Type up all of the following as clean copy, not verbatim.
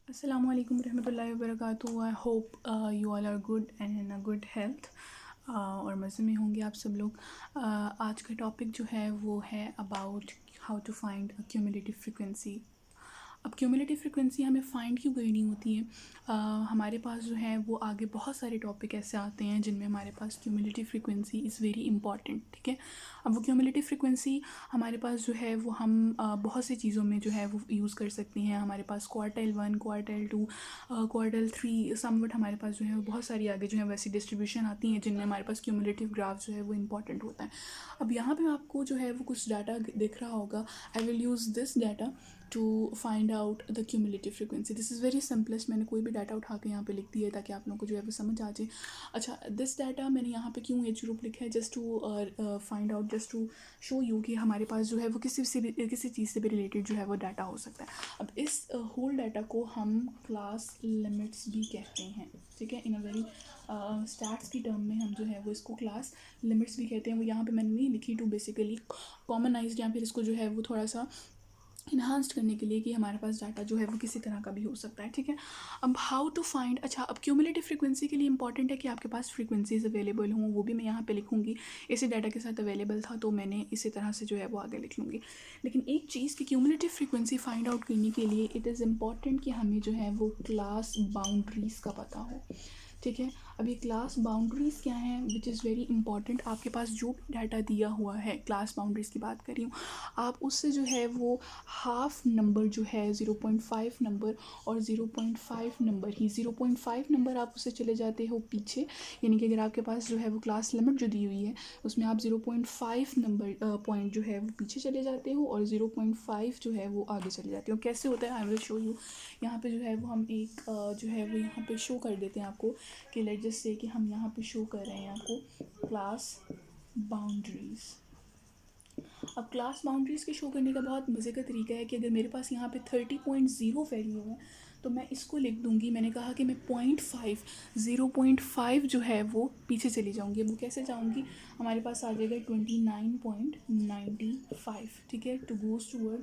Assalamu alaikum रहमतुल्लाहि व बरकातुहू। I hope you all are good and in a good health और मज़े में होंगे आप सब लोग। आज का टॉपिक जो है वो है about how to find a cumulative frequency. अब क्यूमुलेटिव फ्रीक्वेंसी हमें फाइंड क्यों करनी होती है? हमारे पास जो है वो आगे बहुत सारे टॉपिक ऐसे आते हैं जिनमें हमारे पास cumulative frequency is very important. ठीक है, अब वो क्यूमुलेटिव फ्रीक्वेंसी हमारे पास जो है वो हम बहुत सी चीज़ों में जो है वो यूज़ कर सकते हैं। हमारे पास क्वार्टाइल 1, क्वार्टाइल 2, क्वार्टाइल 3 समवट हमारे पास जो है वो बहुत सारी आगे जो है वैसी डिस्ट्रीब्यूशन आती हैं जिनमें हमारे पास क्यूमुलेटिव ग्राफ जो है वो इंपॉर्टेंट होता है। अब यहाँ पे आपको जो है वो कुछ डाटा दिख रहा होगा। I will use this data to find out the cumulative frequency. This is very simplest. मैंने कोई भी डाटा उठा के यहाँ पे लिख दिया है ताकि आप लोगों को जो है वो समझ आ जाए। अच्छा, दिस डाटा मैंने यहाँ पे क्यों एज ग्रुप लिखा है? Just to find out, just to show you कि हमारे पास जो है वो किसी चीज़ से भी रिलेटेड जो है वो डाटा हो सकता है। अब इस होल डाटा को हम क्लास लिमिट्स भी कहते हैं। ठीक है, इन अ वेरी स्टैट्स की टर्म में हम जो है वो इसको क्लास लिमिट्स भी कहते हैं। वो यहाँ पे मैंने नहीं लिखी टू बेसिकली कॉमनाइज्ड या फिर इसको जो है वो थोड़ा सा इन्हांस्ड करने के लिए कि हमारे पास डाटा जो है वो किसी तरह का भी हो सकता है। ठीक है, अब हाउ टू फाइंड। अच्छा, अब क्यूमुलेटिव फ्रीक्वेंसी के लिए इंपॉर्टेंट है कि आपके पास फ्रीक्वेंसीज अवेलेबल हों। वो भी मैं यहाँ पे लिखूँगी। इसी डाटा के साथ अवेलेबल था तो मैंने इसी तरह से जो है वो आगे लिख लूँगी। लेकिन एक चीज़ की क्यूमुलेटिव फ्रीक्वेंसी फाइंड आउट करने के लिए इट इज़ इम्पॉर्टेंट कि हमें जो है वो क्लास बाउंड्रीज़ का पता हो। ठीक है, अब ये क्लास बाउंड्रीज़ क्या हैं विच इज़ वेरी इंपॉर्टेंट। आपके पास जो भी डाटा दिया हुआ है, क्लास बाउंड्रीज़ की बात कर रही हूँ, आप उससे जो है वो हाफ नंबर जो है 0.5 नंबर और 0.5 नंबर ही 0.5 नंबर आप उससे चले जाते हो पीछे। यानी कि अगर आपके पास जो है वो क्लास लिमिट जो दी हुई है उसमें आप 0.5 नंबर पॉइंट जो है वो पीछे चले जाते हो और 0.5 जो है वो आगे चले जाते हो। कैसे होता है आई विल शो यू। यहाँ पे जो है वो हम एक जो है वो यहाँ पे शो कर देते हैं आपको कि लेट्स जस्ट से कि हम यहाँ पे शो कर रहे हैं आपको क्लास बाउंड्रीज़। अब क्लास बाउंड्रीज़ के शो करने का बहुत मज़े का तरीका है कि अगर मेरे पास यहाँ पे 30.0 वैल्यू है तो मैं इसको लिख दूँगी। मैंने कहा कि मैं 0.5 जो है वो पीछे चली जाऊँगी। वो कैसे जाऊँगी? हमारे पास आ जाएगा 29.95। ठीक है, टू गोज़ टूवर्ड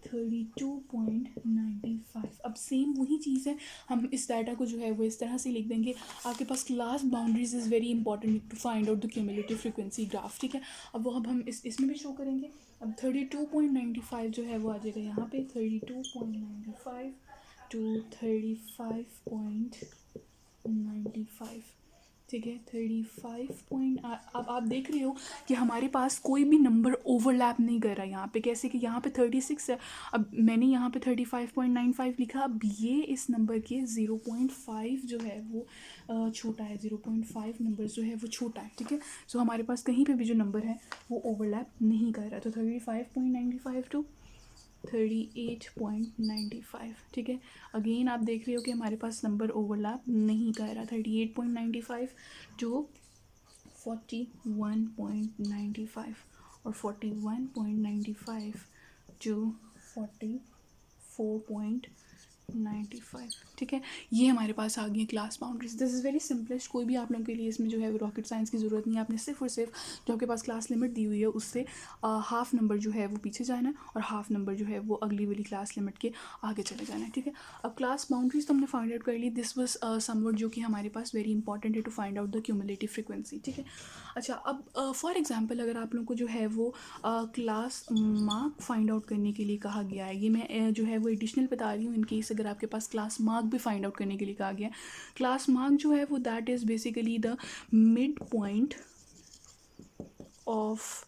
32.95। अब सेम वही चीज़ है, हम इस डाटा को जो है वो इस तरह से लिख देंगे। आपके पास class boundaries is very important to find out the cumulative frequency graph. ठीक है, अब वो अब हम इसमें भी शो करेंगे। अब 32.95 जो है वो आ जाएगा यहाँ पे 32.95 टू 35.95। ठीक है, 35 पॉइंट। अब आप देख रहे हो कि हमारे पास कोई भी नंबर ओवरलैप नहीं कर रहा है यहाँ पे। कैसे कि यहाँ पे 36 है, अब मैंने यहाँ पे 35.95 लिखा। अब ये इस नंबर के 0.5 जो है वो छोटा है। 0.5 नंबर जो है वो छोटा है। ठीक है, सो हमारे पास कहीं पे भी जो नंबर है वो ओवरलैप नहीं कर रहा है। तो 35.95 टू 38.95। ठीक है, अगेन आप देख रहे हो कि हमारे पास नंबर ओवरलैप नहीं कर रहा। 38.95 टू 41.95 और 41.95 टू 44.95। ठीक है, ये हमारे पास आ गई class boundaries. This is very simplest. कोई भी आप लोगों के लिए इसमें जो है रॉकेट साइंस की ज़रूरत नहीं है। आपने सिर्फ और सिर्फ जो आपके पास क्लास लिमिट दी हुई है उससे हाफ नंबर जो है वो पीछे जाना है और हाफ नंबर जो है वो अगली वाली क्लास लिमिट के आगे चले जाना है। ठीक है, अब क्लास बाउंड्रीज तो हमने फाइंड आउट कर ली। दिस वाज समवट जो कि हमारे पास वेरी इंपॉर्टेंट है to find out the cumulative frequency. ठीक है, अच्छा, अब फॉर एग्जांपल अगर आप लोगों को जो है वो क्लास मार्क फाइंड आउट करने के लिए कहा गया है, ये मैं जो है वो एडिशनल बता रही हूँ इन केस अगर आपके पास क्लास मार्क भी फाइंड आउट करने के लिए कहा गया है। क्लास मार्क जो है वो that is basically the mid point of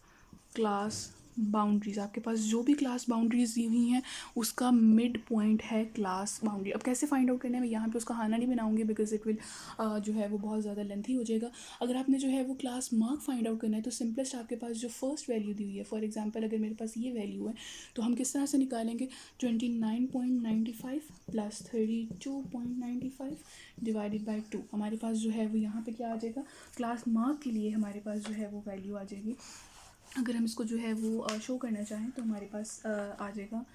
class boundaries. आपके पास जो भी क्लास बाउंड्रीज दी हुई हैं उसका मिड पॉइंट है क्लास बाउंड्री। अब कैसे फाइंड आउट करना है मैं यहाँ पे उसका खाना नहीं बनाऊंगी बिकॉज इट विल जो है वो बहुत ज़्यादा लेंथी हो जाएगा। अगर आपने जो है वो क्लास मार्क फाइंड आउट करना है तो सिंपलेस्ट आपके पास जो फर्स्ट वैल्यू दी हुई है, फॉर एग्जाम्पल अगर मेरे पास ये वैल्यू है तो हम किस तरह से निकालेंगे? 29.95 प्लस 32.95 डिवाइडेड बाई 2। हमारे पास जो है वो यहाँ पे क्या आ जाएगा? क्लास मार्क के लिए हमारे पास जो है वो वैल्यू आ जाएगी। अगर हम इसको जो है वो शो करना चाहें तो हमारे पास आ जाएगा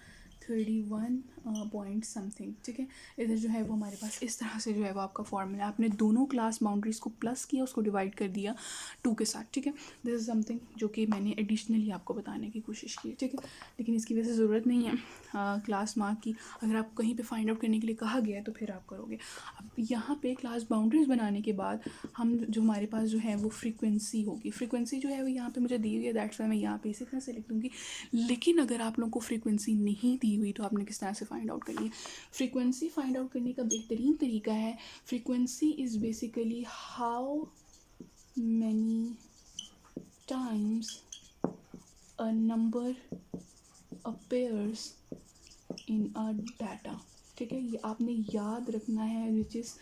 31 पॉइंट समथिंग, ठीक है। इधर जो है वो हमारे पास इस तरह से जो है वो आपका फॉर्मूला, आपने दोनों क्लास बाउंड्रीज़ को प्लस किया, उसको डिवाइड कर दिया 2 के साथ, ठीक है। दिस इज़ समथिंग जो कि मैंने एडिशनली आपको बताने की कोशिश की, ठीक है, लेकिन इसकी वैसे ज़रूरत नहीं है क्लास मार्क की। अगर आप कहीं पे फाइंड आउट करने के लिए कहा गया है तो फिर आप करोगे। अब यहाँ पे क्लास बाउंड्रीज़ बनाने के बाद हम जो हमारे पास जो है वो फ्रीक्वेंसी होगी, फ्रीक्वेंसी जो है वो यहाँ पे मुझे दी हुई है, दैट्स वाई मैं यहाँ पे इसी तरह से लिख दूँगी। लेकिन अगर आप लोगों को फ्रीक्वेंसी नहीं दी हुई तो आपने किस तरह से फाइंड आउट करनी है। फ्रीक्वेंसी फाइंड आउट करने का बेहतरीन तरीका है, frequency is basically how many times a number appears in a data, ठीक है। ये आपने याद रखना है, which is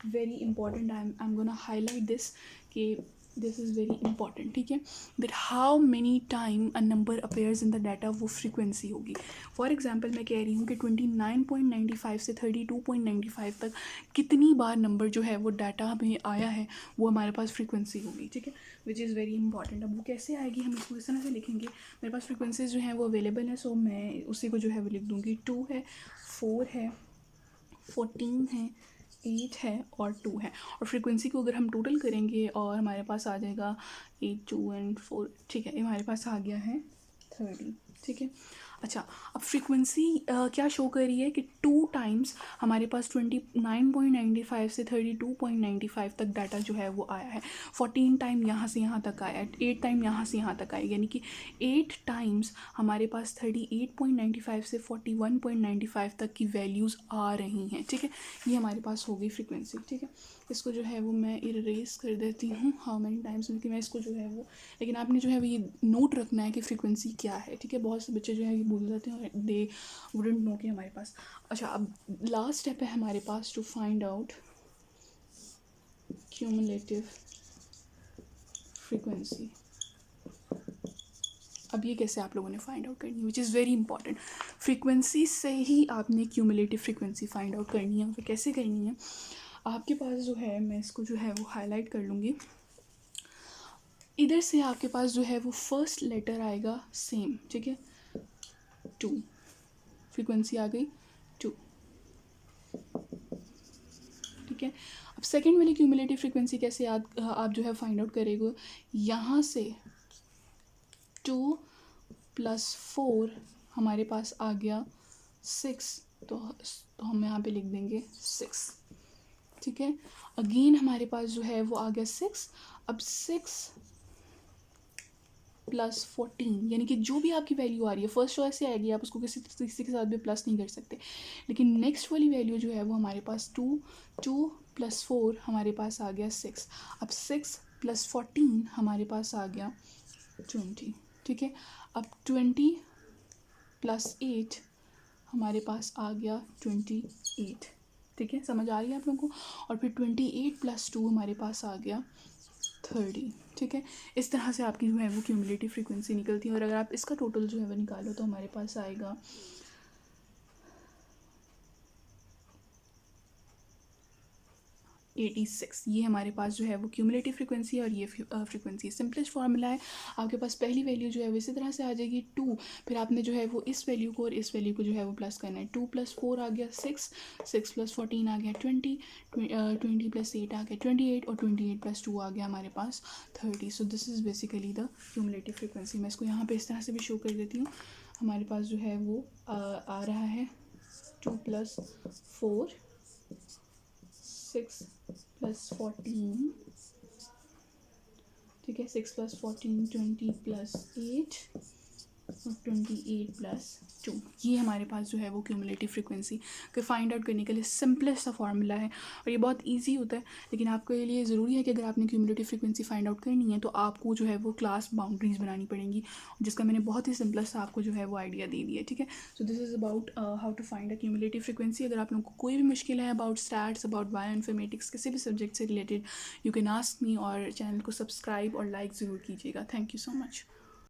very important. I am gonna highlight this कि दिस इज़ वेरी इंपॉर्टेंट, ठीक है। That how many time a number appears in the data, वो फ्रीक्वेंसी होगी। फॉर एग्जांपल मैं कह रही हूँ कि 29.95 से 32.95 तक कितनी बार नंबर जो है वो डाटा में आया है, वो हमारे पास फ्रीक्वेंसी होगी, ठीक है, विच इज़ वेरी इंपॉर्टेंट। अब वो कैसे आएगी, हम इसको इस तरह से लिखेंगे। मेरे पास फ्रीक्वेंसीज जो हैं वो अवेलेबल है, सो मैं उसी को जो है वो लिख दूँगी। 2 है, 4 है, 14 है, 8 है और 2 है। और फ्रीक्वेंसी को अगर हम टोटल करेंगे और हमारे पास आ जाएगा 8, 2 एंड 4, ठीक है, ये हमारे पास आ गया है 30, ठीक है। अच्छा, अब फ्रीक्वेंसी क्या शो कर रही है कि 2 टाइम्स हमारे पास 29.95 से 32.95 तक डाटा जो है वो आया है। 14 टाइम यहाँ से यहाँ तक आया है, 8 टाइम यहाँ से यहाँ तक आया, यानी कि 8 टाइम्स हमारे पास 38.95 से 41.95 तक की वैल्यूज़ आ रही हैं, ठीक है। ये हमारे पास हो गई फ्रीक्वेंसी, ठीक है। इसको जो है वो मैं इरेज कर देती हूँ हाउ मेनी टाइम्स, क्योंकि मैं इसको जो है वो, लेकिन आपने जो है वो ये नोट रखना है कि फ्रीक्वेंसी क्या है, ठीक है। बहुत से बच्चे जो है ये भूल जाते हैं और दे वुडंट नो कि हमारे पास। अच्छा, अब लास्ट स्टेप है हमारे पास to find out cumulative frequency. अब ये कैसे आप लोगों ने फाइंड आउट करनी है, which is very important. Frequency से ही आपने क्यूमुलेटिव फ्रीक्वेंसी फाइंड आउट करनी है। फिर कैसे करनी है, आपके पास जो है, मैं इसको जो है वो हाईलाइट कर लूँगी। इधर से आपके पास जो है वो फर्स्ट लेटर आएगा सेम, ठीक है, 2, फ्रीक्वेंसी आ गई 2, ठीक है। अब सेकेंड वाली क्यूमुलेटिव फ्रीक्वेंसी कैसे आप जो है फाइंड आउट करेंगे, यहाँ से 2 + 4 हमारे पास आ गया 6, तो हम यहाँ पे लिख देंगे 6, ठीक है। अगेन हमारे पास जो है वो आ गया 6। अब 6 + 14, यानी कि जो भी आपकी वैल्यू आ रही है, फर्स्ट चॉइस से आएगी, आप उसको किसी के साथ भी प्लस नहीं कर सकते। लेकिन नेक्स्ट वाली वैल्यू जो है वो हमारे पास 2 + 4 हमारे पास आ गया 6। अब 6 + 14 हमारे पास आ गया 20, ठीक है। अब 20 + 8 हमारे पास आ गया 28, ठीक है, समझ आ रही है आप लोगों को। और फिर 28 + 2 हमारे पास आ गया 30, ठीक है। इस तरह से आपकी जो है वो क्यूमुलेटिव फ्रीक्वेंसी निकलती है। और अगर आप इसका टोटल जो है वो निकालो तो हमारे पास आएगा 86। ये हमारे पास जो है वो क्यूमुलेटिव फ्रीक्वेंसी है और ये फ्रीक्वेंसी सिंपलेस्ट फार्मूला है। आपके पास पहली वैल्यू जो है वो इसी तरह से आ जाएगी 2, फिर आपने जो है वो इस वैल्यू को और इस वैल्यू को जो है वो प्लस करना है। 2 + 4 आ गया 6, 6 + 14 आ गया 20, 20 + 8 आ गया 28 और 28 + 2 आ गया हमारे पास 30। सो this is basically the cumulative frequency. मैं इसको यहाँ पे इस तरह से भी शो कर देती हूँ। हमारे पास जो है वो आ रहा है 2 + 4, 6 + 14, ठीक है, 6 + 14, 20 + 8 और 28 + 2। ये हमारे पास जो है वो क्यूमुलेटिव फ्रीक्वेंसी को फाइंड आउट करने के लिए सिंपलेस्ट सा फार्मूला है और ये बहुत इजी होता है। लेकिन आपके लिए ज़रूरी है कि अगर आपने क्यूमुलेटिव फ्रीक्वेंसी फाइंड आउट करनी है तो आपको जो है वो क्लास बाउंड्रीज बनानी पड़ेंगी, जिसका मैंने बहुत ही सिंपलेस्ट आपको जो है वो आइडिया दे दिया, ठीक है। So this is about how to find a cumulative frequency. अगर आप लोगों को कोई भी मुश्किल है अबाउट स्टैट्स, अबाउट बायोइन्फॉर्मेटिक्स, किसी भी सब्जेक्ट से related, you can ask me. और चैनल को सब्सक्राइब और लाइक ज़रूर कीजिएगा। Thank you so much.